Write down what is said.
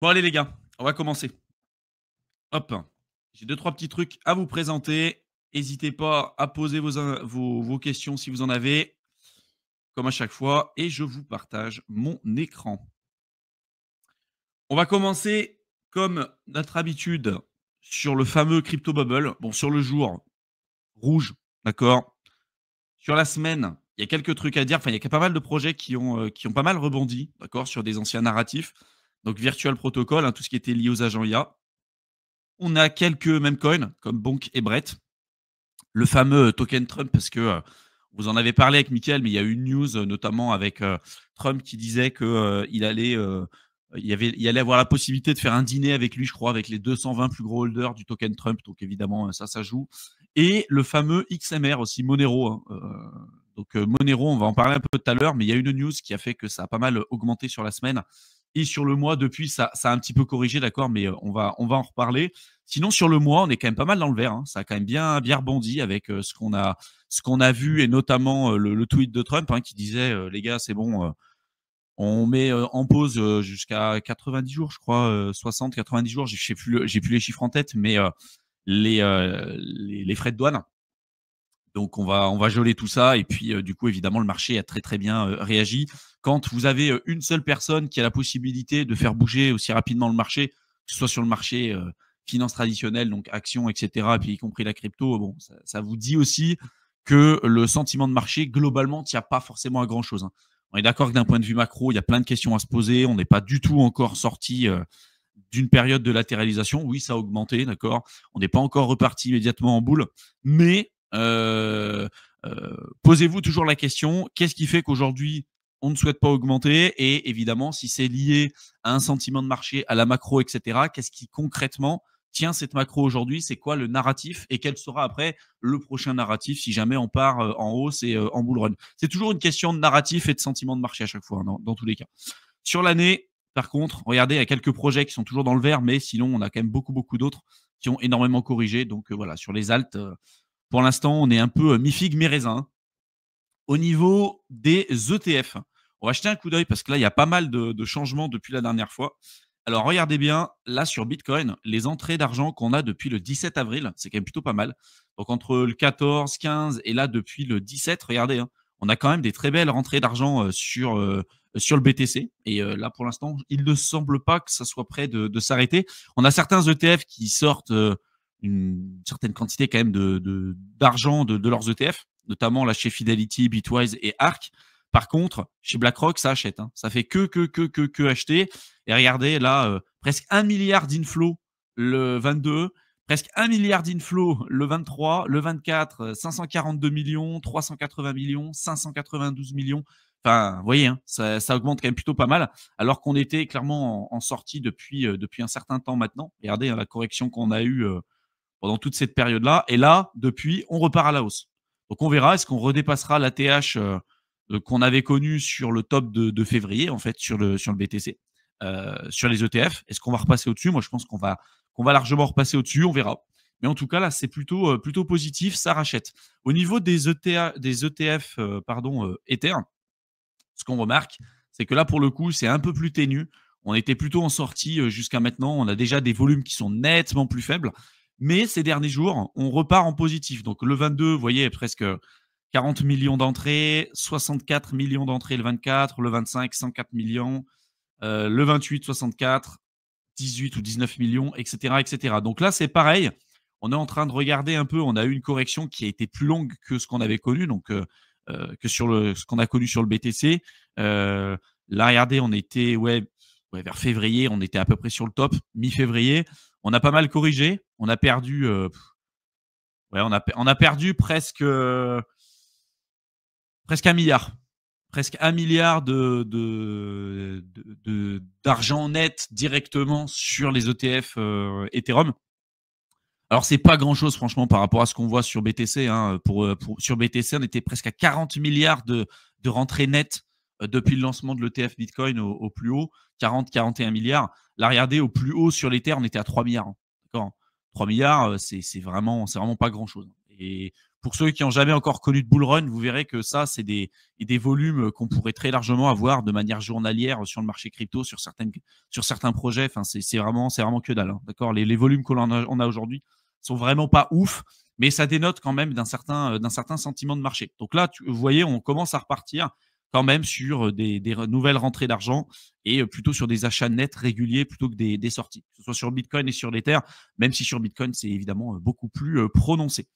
Bon allez les gars, on va commencer. Hop, j'ai deux trois petits trucs à vous présenter. N'hésitez pas à poser vos questions si vous en avez, comme à chaque fois, et je vous partage mon écran. On va commencer comme notre habitude sur le fameux crypto bubble. Bon, sur le jour, rouge, d'accord. Sur la semaine, il y a quelques trucs à dire. Enfin, il y a pas mal de projets qui ont pas mal rebondi, d'accord, sur des anciens narratifs. Donc, Virtual Protocol, hein, tout ce qui était lié aux agents IA. On a quelques meme coins comme Bonk et Brett. Le fameux token Trump, parce que vous en avez parlé avec Mickaël, mais il y a eu une news, notamment avec Trump qui disait qu'il allait avoir la possibilité de faire un dîner avec lui, je crois, avec les 220 plus gros holders du token Trump. Donc évidemment, ça joue. Et le fameux XMR aussi, Monero, hein. Donc Monero, on va en parler un peu tout à l'heure, mais il y a une news qui a fait que ça a pas mal augmenté sur la semaine. Et sur le mois, depuis, ça a un petit peu corrigé, d'accord, mais on va en reparler. Sinon, sur le mois, on est quand même pas mal dans le vert, hein. Ça a quand même bien rebondi avec ce qu'on a vu, et notamment le tweet de Trump, hein, qui disait les gars, c'est bon, on met en pause jusqu'à 90 jours, je crois, 60, 90 jours, j'ai plus les chiffres en tête, mais les frais de douane. Donc on va geler tout ça, et puis du coup évidemment le marché a très très bien réagi. Quand vous avez une seule personne qui a la possibilité de faire bouger aussi rapidement le marché, que ce soit sur le marché finance traditionnelle, donc actions, etc., et puis y compris la crypto, bon, ça vous dit aussi que le sentiment de marché globalement tient pas forcément à grand chose, hein. On est d'accord que d'un point de vue macro, il y a plein de questions à se poser. On n'est pas du tout encore sorti d'une période de latéralisation. Oui, ça a augmenté, d'accord. On n'est pas encore reparti immédiatement en boule, mais posez-vous toujours la question, qu'est-ce qui fait qu'aujourd'hui, on ne souhaite pas augmenter? Et évidemment, si c'est lié à un sentiment de marché, à la macro, etc., qu'est-ce qui concrètement tient cette macro aujourd'hui? C'est quoi le narratif? Et quel sera après le prochain narratif si jamais on part en hausse et en bull run? C'est toujours une question de narratif et de sentiment de marché à chaque fois, hein, dans tous les cas. Sur l'année, par contre, regardez, il y a quelques projets qui sont toujours dans le vert, mais sinon, on a quand même beaucoup d'autres qui ont énormément corrigé. Donc voilà, sur les alts, pour l'instant, on est un peu mi-figue, mi-raisin. Au niveau des ETF, on va jeter un coup d'œil parce que là, il y a pas mal de changements depuis la dernière fois. Alors, regardez bien, là, sur Bitcoin, les entrées d'argent qu'on a depuis le 17 avril, c'est quand même plutôt pas mal. Donc, entre le 14, 15 et là, depuis le 17, regardez, hein, on a quand même des très belles rentrées d'argent sur le BTC. Et là, pour l'instant, il ne semble pas que ça soit prêt de s'arrêter. On a certains ETF qui sortent une certaine quantité quand même d'argent de leurs ETF, notamment là chez Fidelity, Bitwise et Arc. Par contre, chez BlackRock, ça achète, hein. Ça fait que acheter. Et regardez, là, presque 1 milliard d'inflows le 22, presque 1 milliard d'inflows le 23, le 24, 542 millions, 380 millions, 592 millions. Enfin, vous voyez, hein, ça augmente quand même plutôt pas mal, alors qu'on était clairement en sortie depuis un certain temps maintenant. Regardez, hein, la correction qu'on a eue pendant toute cette période-là. Et là, depuis, on repart à la hausse. Donc on verra, est-ce qu'on redépassera la TH qu'on avait connue sur le top de février, en fait, sur le BTC, sur les ETF. Est-ce qu'on va repasser au-dessus? Moi, je pense qu'on va largement repasser au-dessus, on verra. Mais en tout cas, là, c'est plutôt positif, ça rachète. Au niveau des ETF Ether, ce qu'on remarque, c'est que là, pour le coup, c'est un peu plus ténu. On était plutôt en sortie jusqu'à maintenant. On a déjà des volumes qui sont nettement plus faibles. Mais ces derniers jours, on repart en positif. Donc le 22, vous voyez, presque 40 millions d'entrées, 64 millions d'entrées le 24, le 25, 104 millions, le 28, 64, 18 ou 19 millions, etc., etc. Donc là, c'est pareil. On est en train de regarder un peu. On a eu une correction qui a été plus longue que ce qu'on avait connu, donc que ce qu'on a connu sur le BTC. Là, regardez, on était vers février, on était à peu près sur le top. Mi-février, on a pas mal corrigé. On a perdu, on a perdu presque 1 milliard. Presque 1 milliard d'argent net directement sur les ETF Ethereum. Alors, c'est pas grand-chose, franchement, par rapport à ce qu'on voit sur BTC, hein. Sur BTC, on était presque à 40 milliards de rentrées nettes depuis le lancement de l'ETF Bitcoin au plus haut, 40, 41 milliards. Là, regardez, au plus haut sur l'Ether, on était à 3 milliards, hein. D'accord? 3 milliards, c'est vraiment pas grand-chose. Et Pour ceux qui n'ont jamais encore connu de bull run, vous verrez que ça, c'est des volumes qu'on pourrait très largement avoir de manière journalière sur le marché crypto, sur certains projets. Enfin, c'est vraiment que dalle, hein, d'accord. Les volumes on a aujourd'hui sont vraiment pas ouf, mais ça dénote quand même d'un certain sentiment de marché. Donc là, vous voyez, on commence à repartir quand même sur des nouvelles rentrées d'argent et plutôt sur des achats nets réguliers plutôt que des sorties, que ce soit sur Bitcoin et sur l'Ether, même si sur Bitcoin, c'est évidemment beaucoup plus prononcé.